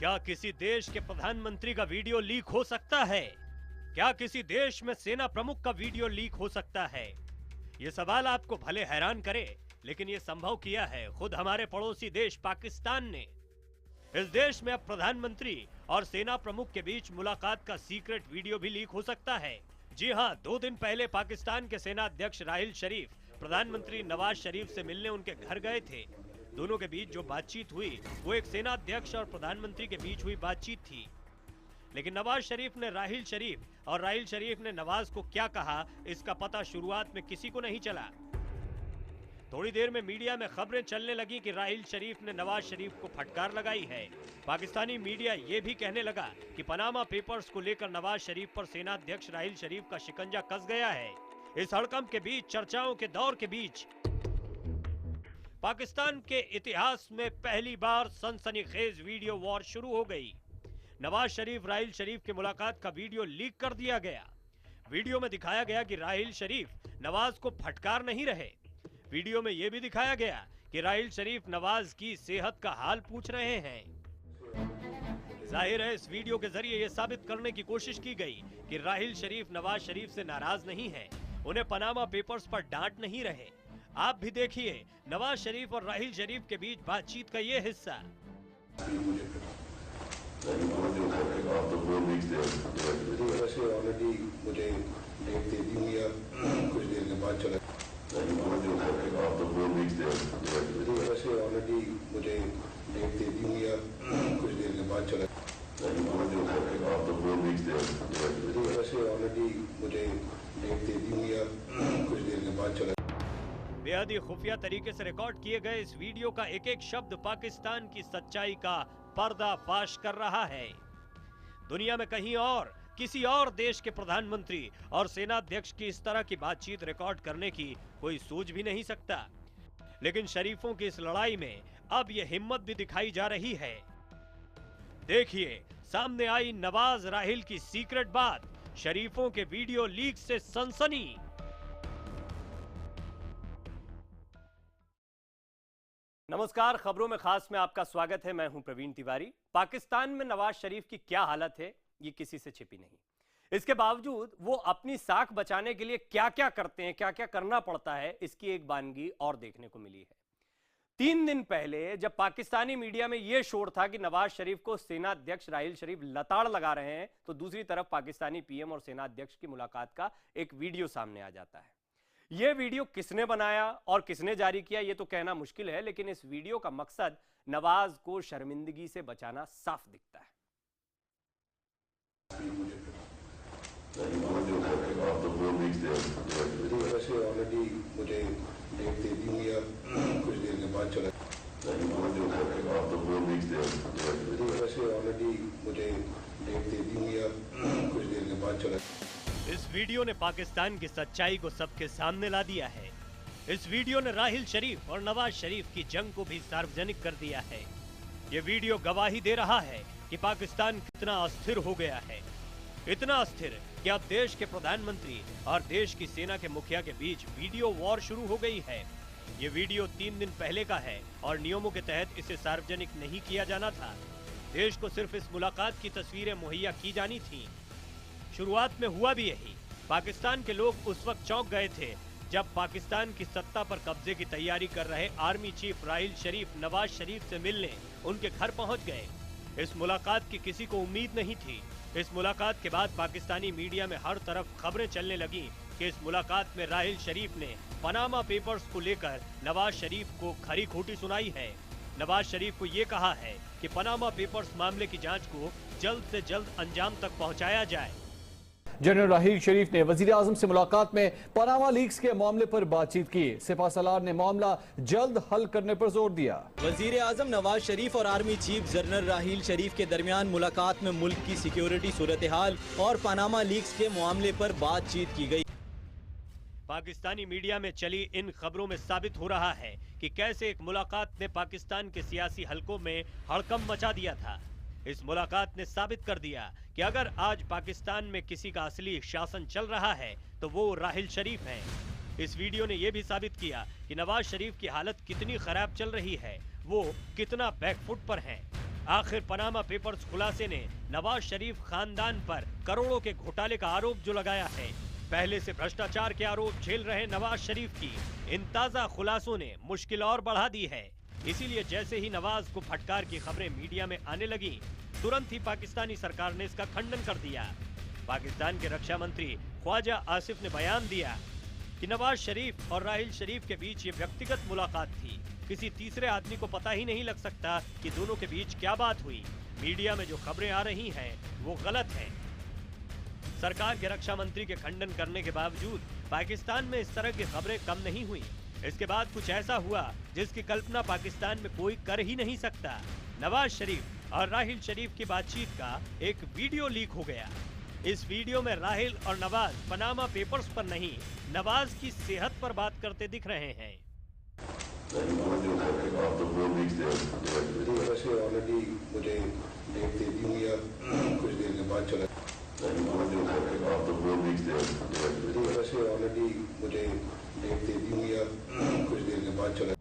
क्या किसी देश के प्रधानमंत्री का वीडियो लीक हो सकता है? क्या किसी देश में सेना प्रमुख का वीडियो लीक हो सकता है? ये सवाल आपको भले हैरान करे, लेकिन ये संभव किया है खुद हमारे पड़ोसी देश पाकिस्तान ने। इस देश में अब प्रधानमंत्री और सेना प्रमुख के बीच मुलाकात का सीक्रेट वीडियो भी लीक हो सकता है। जी हां, 2 दिन पहले पाकिस्तान के सेना अध्यक्ष राहिल शरीफ प्रधानमंत्री नवाज शरीफ से मिलने उनके घर गए थे। दोनों के बीच जो बातचीत हुई वो एक सेना अध्यक्ष और प्रधानमंत्री के बीच हुई बातचीत थी। लेकिन नवाज शरीफ ने राहिल शरीफ और राहिल शरीफ ने नवाज को क्या कहा, इसका पता शुरुआत में किसी को नहीं चला। थोड़ी देर में मीडिया में खबरें चलने लगी कि राहिल शरीफ ने नवाज शरीफ को फटकार लगाई है। पाकिस्तानी मीडिया ये भी कहने लगा कि पनामा पेपर्स को लेकर नवाज शरीफ पर सेना अध्यक्ष राहिल शरीफ का शिकंजा कस गया है। इस हड़कंप के बीच, चर्चाओं के दौर के बीच, पाकिस्तान के इतिहास में पहली बार सनसनीखेज वीडियो वॉर शुरू हो गई। नवाज शरीफ राहिल शरीफ की मुलाकात का वीडियो लीक कर दिया गया। वीडियो में दिखाया गया कि राहिल शरीफ नवाज को फटकार नहीं रहे। वीडियो में यह भी दिखाया गया कि राहिल शरीफ नवाज की सेहत का हाल पूछ रहे हैं। जाहिर है, इस वीडियो के जरिए यह साबित करने की कोशिश की गई कि राहिल शरीफ नवाज शरीफ से नाराज नहीं है, उन्हें पनामा पेपर्स पर डांट नहीं रहे। आप भी देखिए नवाज शरीफ और राहिल शरीफ के बीच बातचीत का ये हिस्सा। ऑलरेडी मुझे डेट दे दी हुई है, कुछ देर के बाद चला। ऑलरेडी मुझे डेट दे दी हुई है, कुछ देर के बाद चला। ऑलरेडी मुझे डेट दे दी हुई है, कुछ देर के बाद चला। बेहद ही खुफिया तरीके से रिकॉर्ड किए गए इस वीडियो का एक एक शब्द पाकिस्तान की सच्चाई का पर्दाफाश कर रहा है। दुनिया में कहीं और किसी और देश के प्रधानमंत्री और सेना अध्यक्ष की इस तरह की बातचीत रिकॉर्ड करने की कोई सोच भी नहीं सकता। लेकिन शरीफों की इस लड़ाई में अब यह हिम्मत भी दिखाई जा रही है। देखिए, सामने आई नवाज राहिल की सीक्रेट बात, शरीफों के वीडियो लीक से सनसनी। नमस्कार, खबरों में खास में आपका स्वागत है। मैं हूं प्रवीण तिवारी। पाकिस्तान में नवाज शरीफ की क्या हालत है, ये किसी से छिपी नहीं। इसके बावजूद वो अपनी साख बचाने के लिए क्या क्या करते हैं, क्या क्या करना पड़ता है, इसकी एक वानगी और देखने को मिली है। 3 दिन पहले जब पाकिस्तानी मीडिया में यह शोर था कि नवाज शरीफ को सेना अध्यक्ष राहिल शरीफ लताड़ लगा रहे हैं, तो दूसरी तरफ पाकिस्तानी पीएम और सेना अध्यक्ष की मुलाकात का एक वीडियो सामने आ जाता है। यह वीडियो किसने बनाया और किसने जारी किया, यह तो कहना मुश्किल है, लेकिन इस वीडियो का मकसद नवाज को शर्मिंदगी से बचाना साफ दिखता है। ऑलरेडी मुझे डेट दे दी हुई है, कुछ देर के बाद चला। ऑलरेडी मुझे डेट दे दी हुई है, कुछ देर के बाद चला। इस वीडियो ने पाकिस्तान की सच्चाई को सबके सामने ला दिया है। इस वीडियो ने राहिल शरीफ और नवाज शरीफ की जंग को भी सार्वजनिक कर दिया है। ये वीडियो गवाही दे रहा है कि पाकिस्तान कितना अस्थिर हो गया है। इतना अस्थिर कि अब देश के प्रधानमंत्री और देश की सेना के मुखिया के बीच वीडियो वॉर शुरू हो गई है। ये वीडियो 3 दिन पहले का है और नियमों के तहत इसे सार्वजनिक नहीं किया जाना था। देश को सिर्फ इस मुलाकात की तस्वीरें मुहैया की जानी थी। शुरुआत में हुआ भी यही। पाकिस्तान के लोग उस वक्त चौंक गए थे जब पाकिस्तान की सत्ता पर कब्जे की तैयारी कर रहे आर्मी चीफ राहिल शरीफ नवाज शरीफ से मिलने उनके घर पहुंच गए। इस मुलाकात की किसी को उम्मीद नहीं थी। इस मुलाकात के बाद पाकिस्तानी मीडिया में हर तरफ खबरें चलने लगी कि इस मुलाकात में राहिल शरीफ ने पनामा पेपर्स को लेकर नवाज शरीफ को खरी खोटी सुनाई है। नवाज शरीफ को ये कहा है कि पनामा पेपर्स मामले की जांच को जल्द से जल्द अंजाम तक पहुंचाया जाए। जनरल राहिल शरीफ ने वजीर आजम से मुलाकात में पनामा लीक्स के मामले पर बातचीत की। सिपा सलार ने मामला जल्द हल करने पर जोर दिया। वजीर आजम नवाज शरीफ और आर्मी चीफ जनरल राहिल शरीफ के दरमियान मुलाकात में मुल्क की सिक्योरिटी सूरत हाल और पनामा लीक्स के मामले पर बातचीत की गई। पाकिस्तानी मीडिया में चली इन खबरों में साबित हो रहा है कि कैसे एक मुलाकात ने पाकिस्तान के सियासी हलकों में हड़कंप मचा दिया था। इस मुलाकात ने साबित कर दिया कि अगर आज पाकिस्तान में किसी का असली शासन चल रहा है तो वो राहिल शरीफ हैं। इस वीडियो ने यह भी साबित किया कि नवाज शरीफ की हालत कितनी खराब चल रही है, वो कितना बैकफुट पर हैं। आखिर पनामा पेपर्स खुलासे ने नवाज शरीफ खानदान पर करोड़ों के घोटाले का आरोप जो लगाया है। पहले से भ्रष्टाचार के आरोप झेल रहे नवाज शरीफ की इन ताजा खुलासों ने मुश्किल और बढ़ा दी है। इसीलिए जैसे ही नवाज को फटकार की खबरें मीडिया में आने लगी, तुरंत ही पाकिस्तानी सरकार ने इसका खंडन कर दिया। पाकिस्तान के रक्षा मंत्री ख्वाजा आसिफ ने बयान दिया कि नवाज शरीफ और राहिल शरीफ के बीच ये व्यक्तिगत मुलाकात थी। किसी तीसरे आदमी को पता ही नहीं लग सकता कि दोनों के बीच क्या बात हुई। मीडिया में जो खबरें आ रही हैं वो गलत है। सरकार के रक्षा मंत्री के खंडन करने के बावजूद पाकिस्तान में इस तरह की खबरें कम नहीं हुई। इसके बाद कुछ ऐसा हुआ जिसकी कल्पना पाकिस्तान में कोई कर ही नहीं सकता। नवाज शरीफ और राहिल शरीफ की बातचीत का एक वीडियो लीक हो गया। इस वीडियो में राहिल और नवाज पनामा पेपर्स पर नहीं, नवाज की सेहत पर बात करते दिख रहे हैं। वैसे ऑलरेडी मुझे डेट दे दी हुई है, कुछ देर के बाद चला। वैसे ऑलरेडी मुझे डेट दे दी हुई है, कुछ देर के बाद चला।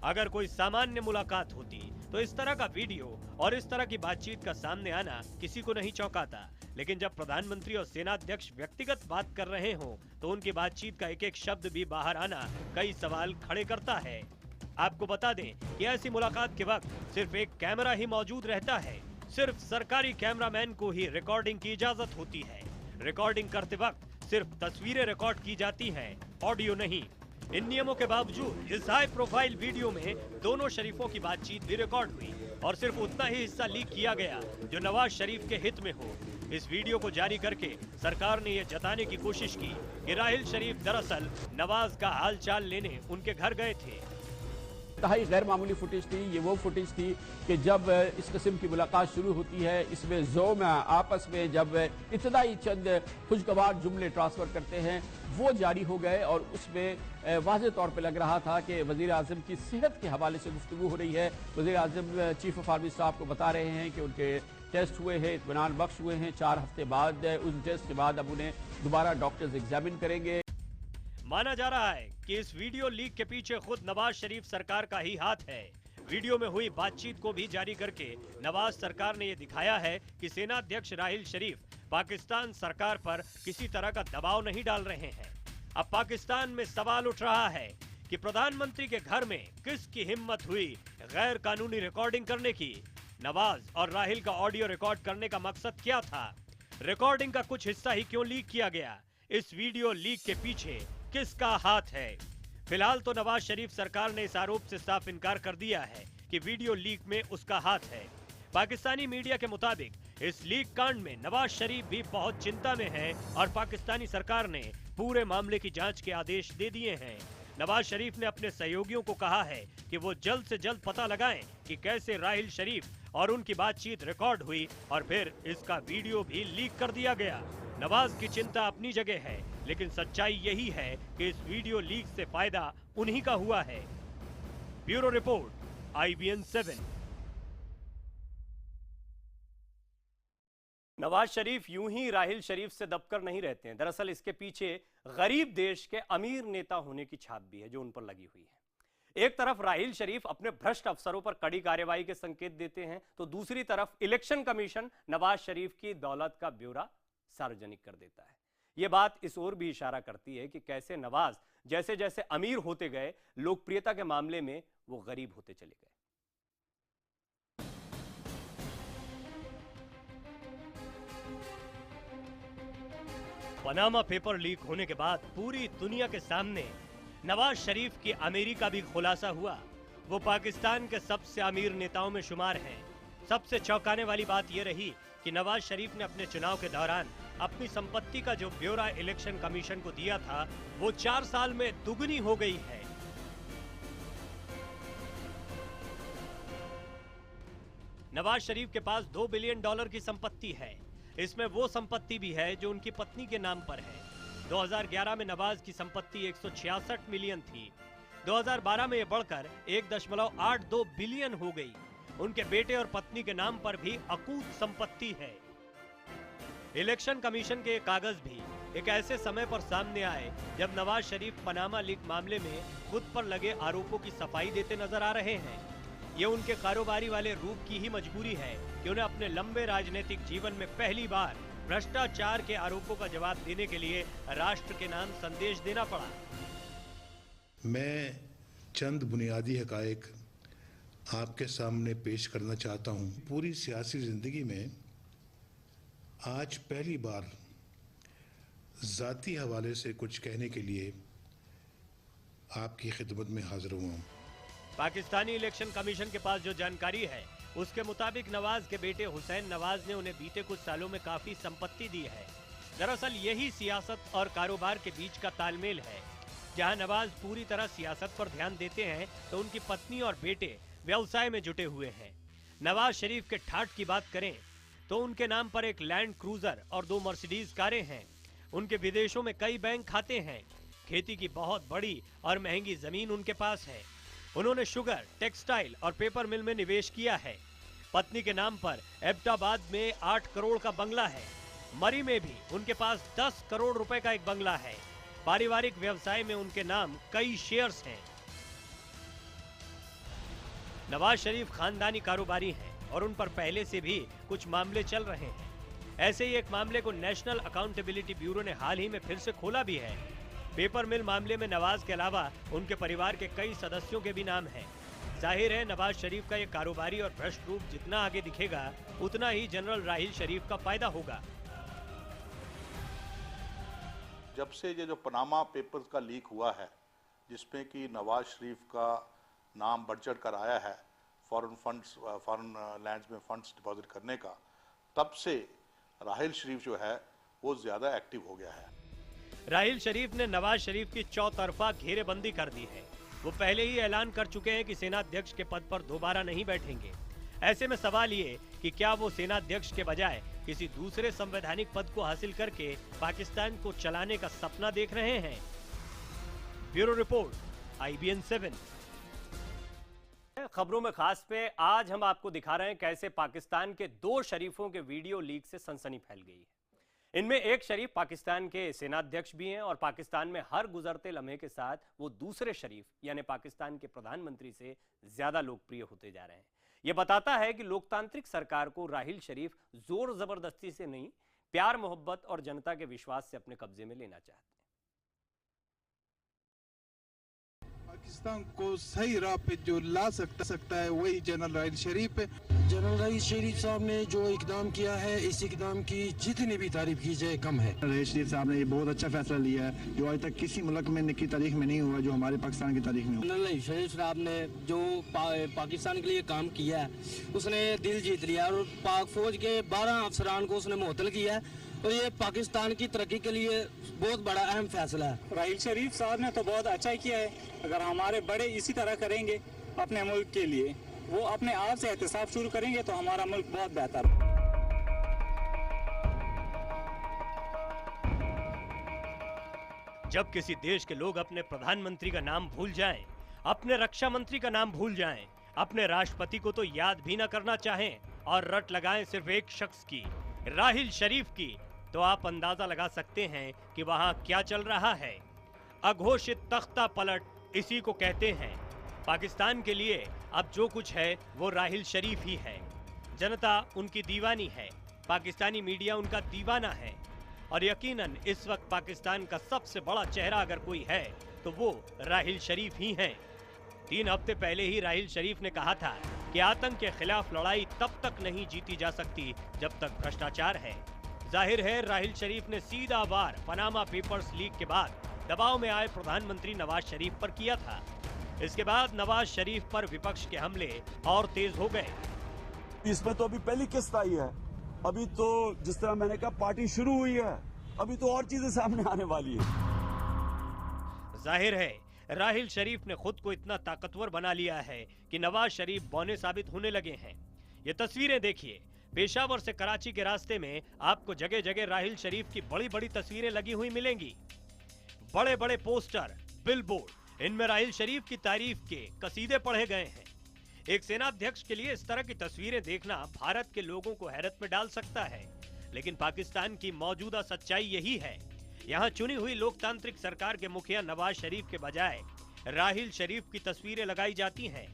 अगर कोई सामान्य मुलाकात होती तो इस तरह का वीडियो और इस तरह की बातचीत का सामने आना किसी को नहीं चौंकाता। लेकिन जब प्रधानमंत्री और सेनाध्यक्ष व्यक्तिगत बात कर रहे हों तो उनकी बातचीत का एक एक शब्द भी बाहर आना कई सवाल खड़े करता है। आपको बता दें कि ऐसी मुलाकात के वक्त सिर्फ एक कैमरा ही मौजूद रहता है। सिर्फ सरकारी कैमरामैन को ही रिकॉर्डिंग की इजाजत होती है। रिकॉर्डिंग करते वक्त सिर्फ तस्वीरें रिकॉर्ड की जाती हैं, ऑडियो नहीं। इन नियमों के बावजूद इस हाई प्रोफाइल वीडियो में दोनों शरीफों की बातचीत भी रिकॉर्ड हुई और सिर्फ उतना ही हिस्सा लीक किया गया जो नवाज शरीफ के हित में हो। इस वीडियो को जारी करके सरकार ने यह जताने की कोशिश की कि राहिल शरीफ दरअसल नवाज का हालचाल लेने उनके घर गए थे। इंतहाई गैर मामूली फुटेज थी। ये वो फुटेज थी कि जब इस किस्म की मुलाकात शुरू होती है, इसमें जोम आपस में जब इब्तदाई चंद खुशगवार जुमले ट्रांसफर करते हैं वो जारी हो गए और उसमें वाज़ेह तौर पे लग रहा था कि वज़ीर आज़म की सेहत के हवाले से गुफ्तगू हो रही है। वज़ीर आज़म चीफ ऑफ आर्मी स्टाफ को बता रहे हैं कि उनके टेस्ट हुए हैं, इत्मीनान बख्श हुए हैं। 4 हफ्ते बाद उन टेस्ट के बाद अब उन्हें दोबारा डॉक्टर्स एग्जामिन करेंगे। माना जा रहा है कि इस वीडियो लीक के पीछे खुद नवाज शरीफ सरकार का ही हाथ है। वीडियो में हुई बातचीत को भी जारी करके नवाज सरकार ने यह दिखाया है कि सेनाध्यक्ष राहिल शरीफ पाकिस्तान सरकार पर किसी तरह का दबाव नहीं डाल रहे हैं। अब पाकिस्तान में सवाल उठ रहा है कि प्रधानमंत्री के घर में किसकी हिम्मत हुई गैर कानूनी रिकॉर्डिंग करने की। नवाज और राहिल का ऑडियो रिकॉर्ड करने का मकसद क्या था? रिकॉर्डिंग का कुछ हिस्सा ही क्यों लीक किया गया? इस वीडियो लीक के पीछे किसका हाथ है? फिलहाल तो नवाज शरीफ सरकार ने इस आरोप से साफ इनकार कर दिया है कि वीडियो लीक में उसका हाथ है। पाकिस्तानी मीडिया के मुताबिक इस लीक कांड में नवाज शरीफ भी बहुत चिंता में है और पाकिस्तानी सरकार ने पूरे मामले की जांच के आदेश दे दिए हैं। नवाज शरीफ ने अपने सहयोगियों को कहा है कि वो जल्द से जल्द पता लगाएं कि कैसे राहिल शरीफ और उनकी बातचीत रिकॉर्ड हुई और फिर इसका वीडियो भी लीक कर दिया गया। नवाज की चिंता अपनी जगह है, लेकिन सच्चाई यही है कि इस वीडियो लीक से फायदा उन्हीं का हुआ है। Bureau report, IBN 7। Nawaz Sharif यूं ही राहिल शरीफ से दबकर नहीं रहते हैं। दरअसल इसके पीछे गरीब देश के अमीर नेता होने की छाप भी है जो उन पर लगी हुई है। एक तरफ राहिल शरीफ अपने भ्रष्ट अफसरों पर कड़ी कार्रवाई के संकेत देते हैं तो दूसरी तरफ इलेक्शन कमीशन नवाज शरीफ की दौलत का ब्यौरा सार्वजनिक कर देता है। यह बात इस ओर भी इशारा करती है कि कैसे नवाज जैसे जैसे अमीर होते गए, लोकप्रियता के मामले में वो गरीब होते चले गए। पनामा पेपर लीक होने के बाद पूरी दुनिया के सामने नवाज शरीफ की अमीरी का भी खुलासा हुआ। वो पाकिस्तान के सबसे अमीर नेताओं में शुमार हैं। सबसे चौंकाने वाली बात यह रही कि नवाज शरीफ ने अपने चुनाव के दौरान अपनी संपत्ति का जो ब्यौरा इलेक्शन कमीशन को दिया था वो 4 साल में दुगनी हो गई है। नवाज शरीफ के पास $2 बिलियन की संपत्ति है। इसमें वो संपत्ति भी है जो उनकी पत्नी के नाम पर है। 2011 में नवाज की संपत्ति 166 मिलियन थी। 2012 में यह बढ़कर 1.82 बिलियन हो गई। उनके बेटे और पत्नी के नाम पर भी अकूत संपत्ति है। इलेक्शन कमीशन के कागज भी एक ऐसे समय पर सामने आए जब नवाज शरीफ पनामा लीक मामले में खुद पर लगे आरोपों की सफाई देते नजर आ रहे हैं। ये उनके कारोबारी वाले रूप की ही मजबूरी है कि उन्हें अपने लंबे राजनीतिक जीवन में पहली बार भ्रष्टाचार के आरोपों का जवाब देने के लिए राष्ट्र के नाम संदेश देना पड़ा। मैं चंद बुनियादी हकायक आपके सामने पेश करना चाहता हूं। पूरी सियासी जिंदगी में आज पहली बार जाती हवाले से कुछ कहने के लिए आपकी खिदमत में हाजिर हुआ हूं। पाकिस्तानी इलेक्शन कमीशन के पास जो जानकारी है उसके मुताबिक नवाज के बेटे हुसैन नवाज ने उन्हें बीते कुछ सालों में काफी संपत्ति दी है। दरअसल यही सियासत और कारोबार के बीच का तालमेल है। जहां नवाज पूरी तरह सियासत पर ध्यान देते हैं तो उनकी पत्नी और बेटे व्यवसाय में जुटे हुए हैं। नवाज शरीफ के ठाठ की बात करें तो उनके नाम पर एक लैंड क्रूजर और 2 मर्सिडीज कारें हैं। उनके विदेशों में कई बैंक खाते हैं। खेती की बहुत बड़ी और महंगी जमीन उनके पास है। उन्होंने शुगर, टेक्सटाइल और पेपर मिल में निवेश किया है। पत्नी के नाम पर एबटाबाद में 8 करोड़ का बंगला है। मरी में भी उनके पास 10 करोड़ रुपए का एक बंगला है। पारिवारिक व्यवसाय में उनके नाम कई शेयर्स हैं। नवाज शरीफ खानदानी कारोबारी हैं और उन पर पहले से भी कुछ मामले चल रहे हैं। ऐसे ही एक मामले को नेशनल अकाउंटेबिलिटी ब्यूरो ने हाल ही में फिर से खोला भी है। पेपर मिल मामले में नवाज के अलावा उनके परिवार के कई सदस्यों के भी नाम हैं। जाहिर है नवाज शरीफ का ये कारोबारी और भ्रष्ट रूप जितना आगे दिखेगा उतना ही जनरल राहिल शरीफ का फायदा होगा। जब से ये जो पनामा पेपर्स का लीक हुआ है, जिसमें कि नवाज शरीफ का नाम बढ़ चढ़ कर आया है फॉरेन लैंड्स में फंड्स डिपॉजिट करने का, तब से राहिल शरीफ जो है वो ज्यादा एक्टिव हो गया है। राहिल शरीफ ने नवाज शरीफ की चौतरफा घेरेबंदी कर दी है। वो पहले ही ऐलान कर चुके हैं कि सेनाध्यक्ष के पद पर दोबारा नहीं बैठेंगे। ऐसे में सवाल ये कि क्या वो सेनाध्यक्ष के बजाय किसी दूसरे संवैधानिक पद को हासिल करके पाकिस्तान को चलाने का सपना देख रहे हैं। Bureau report, IBN 7। खबरों में खास पे आज हम आपको दिखा रहे हैं कैसे पाकिस्तान के 2 शरीफों के वीडियो लीक से सनसनी फैल गई है। इनमें एक शरीफ पाकिस्तान के सेनाध्यक्ष भी हैं और पाकिस्तान में हर गुजरते लम्हे के साथ वो दूसरे शरीफ यानी पाकिस्तान के प्रधानमंत्री से ज्यादा लोकप्रिय होते जा रहे हैं। ये बताता है कि लोकतांत्रिक सरकार को राहिल शरीफ जोर जबरदस्ती से नहीं, प्यार मोहब्बत और जनता के विश्वास से अपने कब्जे में लेना चाहते हैं। पाकिस्तान को सही राह पे जो ला सकता है वही जनरल राहिल शरीफ है। जनरल राहिल शरीफ साहब ने जो इकदाम किया है, इस इकदाम की जितनी भी तारीफ की जाए कम है। राहिल शरीफ साहब ने ये बहुत अच्छा फैसला लिया है जो आज तक किसी मुल्क में की तारीख में नहीं हुआ, जो हमारे पाकिस्तान की तारीख में हुआ। जनरल राहिल शरीफ साहब ने जो पाकिस्तान के लिए काम किया है उसने दिल जीत लिया और पाक फौज के 12 अफसरान को उसने मुअत्तल किया है और ये पाकिस्तान की तरक्की के लिए बहुत बड़ा अहम फैसला है। राहिल शरीफ साहब ने तो बहुत अच्छा किया है। अगर हमारे बड़े इसी तरह करेंगे अपने मुल्क के लिए, वो अपने आप से एहतसाब शुरू करेंगे तो हमारा मुल्क बहुत बेहतर है। जब किसी देश के लोग अपने प्रधानमंत्री का नाम भूल जाएं, अपने रक्षा मंत्री का नाम भूल जाएं, अपने राष्ट्रपति को तो याद भी न करना चाहें और रट लगाएं सिर्फ एक शख्स की, राहिल शरीफ की, तो आप अंदाजा लगा सकते हैं कि वहां क्या चल रहा है। अघोषित तख्ता पलट इसी को कहते हैं। पाकिस्तान के लिए अब जो कुछ है वो राहिल शरीफ ही है। जनता उनकी दीवानी है, पाकिस्तानी मीडिया उनका दीवाना है और यकीनन इस वक्त पाकिस्तान का सबसे बड़ा चेहरा अगर कोई है तो वो राहिल शरीफ ही हैं। 3 हफ्ते पहले ही राहिल शरीफ ने कहा था कि आतंक के खिलाफ लड़ाई तब तक नहीं जीती जा सकती जब तक भ्रष्टाचार है। जाहिर है राहिल शरीफ ने सीधा वार पनामा पेपर्स लीक के बाद दबाव में आए प्रधानमंत्री नवाज शरीफ पर किया था। इसके बाद नवाज शरीफ पर विपक्ष के हमले और तेज हो गए। इसमें तो अभी पहली किस्त आई है, अभी तो जिस तरह मैंने कहा पार्टी शुरू हुई है, अभी तो और चीजें सामने आने वाली है। जाहिर है राहिल शरीफ ने खुद को इतना ताकतवर बना लिया है कि नवाज शरीफ बौने साबित होने लगे हैं। ये तस्वीरें देखिए, पेशावर से कराची के रास्ते में आपको जगह जगह राहिल शरीफ की बड़ी बड़ी तस्वीरें लगी हुई मिलेंगी। बड़े बड़े पोस्टर, बिलबोर्ड, इनमें राहिल शरीफ की तारीफ के कसीदे पढ़े गए हैं। एक सेनाध्यक्ष के लिए इस तरह की तस्वीरें देखना भारत के लोगों को हैरत में डाल सकता है, लेकिन पाकिस्तान की मौजूदा सच्चाई यही है। यहाँ चुनी हुई लोकतांत्रिक सरकार के मुखिया नवाज शरीफ के बजाय राहिल शरीफ की तस्वीरें लगाई जाती हैं।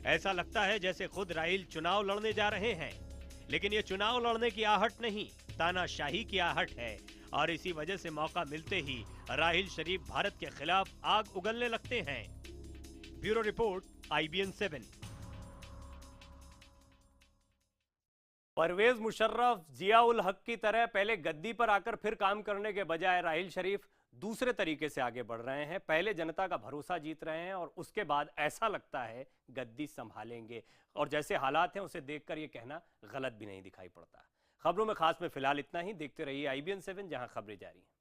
ऐसा लगता है जैसे खुद राहिल चुनाव लड़ने जा रहे हैं, लेकिन ये चुनाव लड़ने की आहट नहीं, तानाशाही की आहट है। और इसी वजह से मौका मिलते ही राहिल शरीफ भारत के खिलाफ आग उगलने लगते हैं। Bureau report, IBN 7। Parvez Musharraf, Zia ul Haq की तरह पहले गद्दी पर आकर फिर काम करने के बजाय राहिल शरीफ दूसरे तरीके से आगे बढ़ रहे हैं। पहले जनता का भरोसा जीत रहे हैं और उसके बाद ऐसा लगता है गद्दी संभालेंगे। और जैसे हालात हैं उसे देखकर यह कहना गलत भी नहीं दिखाई पड़ता। खबरों में खास में फिलहाल इतना ही। देखते रहिए IBN 7, जहां खबरें जारी हैं।